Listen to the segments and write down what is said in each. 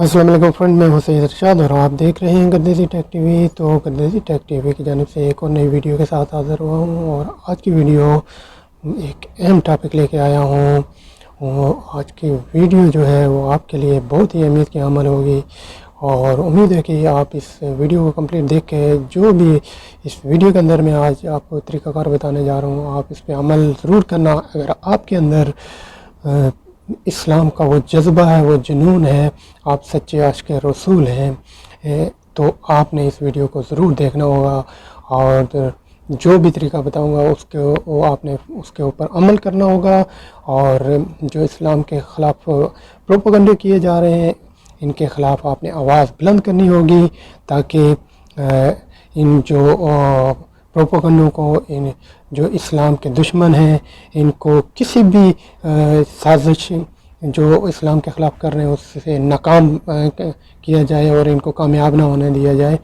السلام علیکم فرینڈ، میں حسین ارشاد اور آپ دیکھ رہے ہیں گردیسی ٹیک ٹی وی۔ تو گردیسی ٹیک ٹی وی کی جانب سے ایک اور نئی ویڈیو کے ساتھ حاضر ہوا ہوں، اور آج کی ویڈیو ایک اہم ٹاپک لے کے آیا ہوں۔ اور آج کی ویڈیو جو ہے وہ آپ کے لیے بہت ہی اہمیت کی حامل ہوگی، اور امید ہے کہ آپ اس ویڈیو کو کمپلیٹ دیکھ کے جو بھی اس ویڈیو کے اندر میں آج آپ کو طریقہ کار بتانے جا رہا ہوں، آپ اس پہ عمل ضرور کرنا۔ اگر آپ کے اندر اسلام کا وہ جذبہ ہے، وہ جنون ہے، آپ سچے عاشق رسول ہیں، تو آپ نے اس ویڈیو کو ضرور دیکھنا ہوگا، اور جو بھی طریقہ بتاؤں گا آپ نے اس کے اوپر عمل کرنا ہوگا، اور جو اسلام کے خلاف پروپیگنڈے کیے جا رہے ہیں ان کے خلاف آپ نے آواز بلند کرنی ہوگی، تاکہ ان جو پروپیگنڈوں کو، ان جو اسلام کے دشمن ہیں، ان کو کسی بھی سازش جو اسلام کے خلاف کر رہے ہیں اس سے ناکام کیا جائے اور ان کو کامیاب نہ ہونے دیا جائے۔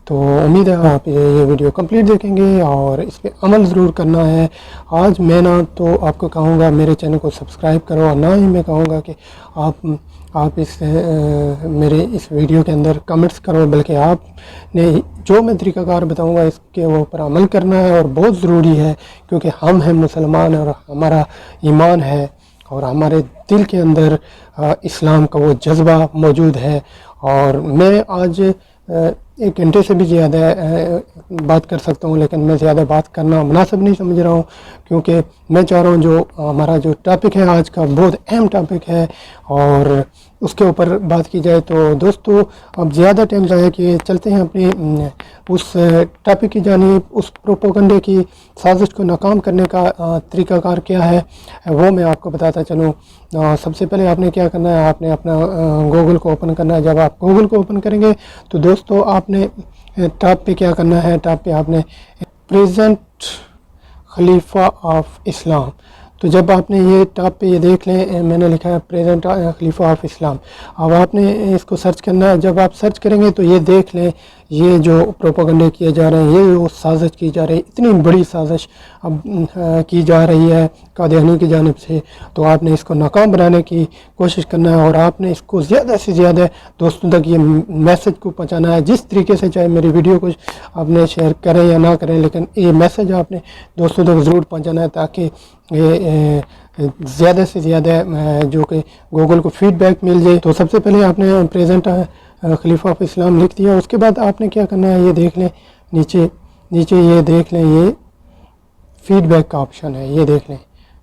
تو امید ہے آپ یہ ویڈیو کمپلیٹ دیکھیں گے اور اس پہ عمل ضرور کرنا ہے۔ آج میں نہ تو آپ کو کہوں گا میرے چینل کو سبسکرائب کرو، اور نہ ہی میں کہوں گا کہ آپ میرے اس ویڈیو کے اندر کمنٹس کرو، بلکہ آپ نے جو میں طریقہ کار بتاؤں گا اس کے اوپر عمل کرنا ہے، اور بہت ضروری ہے، کیونکہ ہم ہیں مسلمان اور ہمارا ایمان ہے، اور ہمارے دل کے اندر اسلام کا وہ جذبہ موجود ہے۔ اور میں آج ایک گھنٹے سے بھی زیادہ بات کر سکتا ہوں، لیکن میں زیادہ بات کرنا مناسب نہیں سمجھ رہا ہوں، کیونکہ میں چاہ رہا ہوں جو ہمارا جو ٹاپک ہے آج کا بہت اہم ٹاپک ہے، اور اس کے اوپر بات کی جائے۔ تو دوستو اب زیادہ ٹائم ضائع کیے چلتے ہیں اپنی اس ٹاپک کی جانب۔ اس پروپیگنڈے کی سازش کو ناکام کرنے کا طریقہ کار کیا ہے وہ میں آپ کو بتاتا چلوں۔ سب سے پہلے آپ نے کیا کرنا ہے، آپ نے اپنا گوگل کو اوپن کرنا ہے۔ جب آپ گوگل کو اوپن کریں گے تو دوستو آپ نے ٹاپ پہ کیا کرنا ہے، ٹاپ پہ آپ نے پریزنٹ خلیفہ آف اسلام، تو جب آپ نے یہ ٹاپ پہ یہ دیکھ لیں، میں نے لکھا ہے پریزنٹ خلیفہ آف اسلام، اب آپ نے اس کو سرچ کرنا ہے۔ جب آپ سرچ کریں گے تو یہ دیکھ لیں، یہ جو پروپیگنڈے کیے جا رہے ہیں، یہ جو سازش کی جا رہی ہے، اتنی بڑی سازش اب کی جا رہی ہے قادیانی کی جانب سے، تو آپ نے اس کو ناکام بنانے کی کوشش کرنا ہے، اور آپ نے اس کو زیادہ سے زیادہ دوستوں تک یہ میسج کو پہنچانا ہے، جس طریقے سے، چاہے میری ویڈیو کو آپ نے شیئر کریں یا نہ کریں، لیکن یہ میسج آپ نے دوستوں تک ضرور پہنچانا ہے، تاکہ یہ زیادہ سے زیادہ جو کہ گوگل کو فیڈ بیک مل جائے۔ تو سب سے پہلے آپ نے پریزنٹ خلیفہ آف اسلام لکھ دیا، اس کے بعد آپ نے کیا کرنا ہے، یہ دیکھ لیں نیچے یہ دیکھ لیں، یہ فیڈ بیک کا آپشن ہے، یہ دیکھ لیں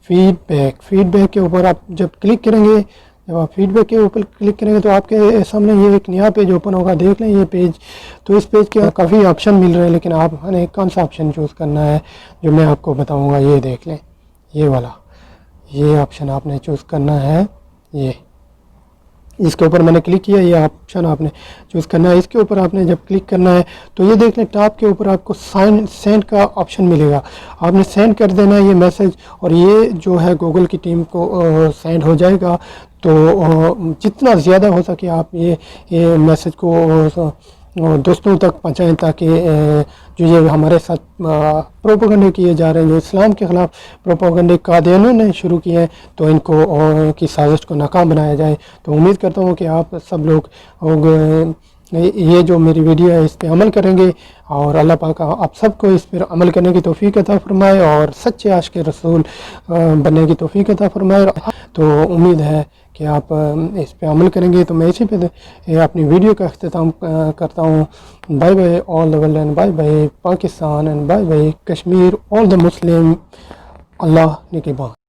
فیڈ بیک کے اوپر آپ جب کلک کریں گے، جب آپ فیڈ بیک کے اوپر کلک کریں گے تو آپ کے سامنے یہ ایک نیا پیج اوپن ہوگا۔ دیکھ لیں یہ پیج، تو اس پیج کے کافی آپشن مل رہے ہیں، لیکن آپ نے کون سا آپشن چوز کرنا ہے جو میں آپ کو بتاؤں گا، یہ دیکھ لیں، یہ والا، یہ آپشن آپ نے چوز کرنا ہے۔ یہ اس کے اوپر میں نے کلک کیا، یہ آپشن آپ نے چوز کرنا ہے۔ اس کے اوپر آپ نے جب کلک کرنا ہے تو یہ دیکھ لیں ٹاپ کے اوپر آپ کو سینڈ کا آپشن ملے گا، آپ نے سینڈ کر دینا ہے یہ میسج، اور یہ جو ہے گوگل کی ٹیم کو سینڈ ہو جائے گا۔ تو جتنا زیادہ ہو سکے آپ یہ میسج کو دوستوں تک پہنچائیں، تاکہ جو یہ ہمارے ساتھ پروپیگنڈے کیے جا رہے ہیں، جو اسلام کے خلاف پروپیگنڈے قادیانیوں نے شروع کیے ہیں، تو ان کو کی سازش کو ناکام بنایا جائے۔ تو امید کرتا ہوں کہ آپ سب لوگ یہ جو میری ویڈیو ہے اس پہ عمل کریں گے، اور اللہ پاک آپ سب کو اس پر عمل کرنے کی توفیق عطا فرمائے، اور سچے عاشق رسول بننے کی توفیق عطا فرمائے۔ تو امید ہے کہ آپ اس پہ عمل کریں گے۔ تو میں اسی پہ اپنی ویڈیو کا اختتام کرتا ہوں۔ Bye bye all the world, and bye bye Pakistan, and bye bye Kashmir, all the Muslim. اللہ نگہبان۔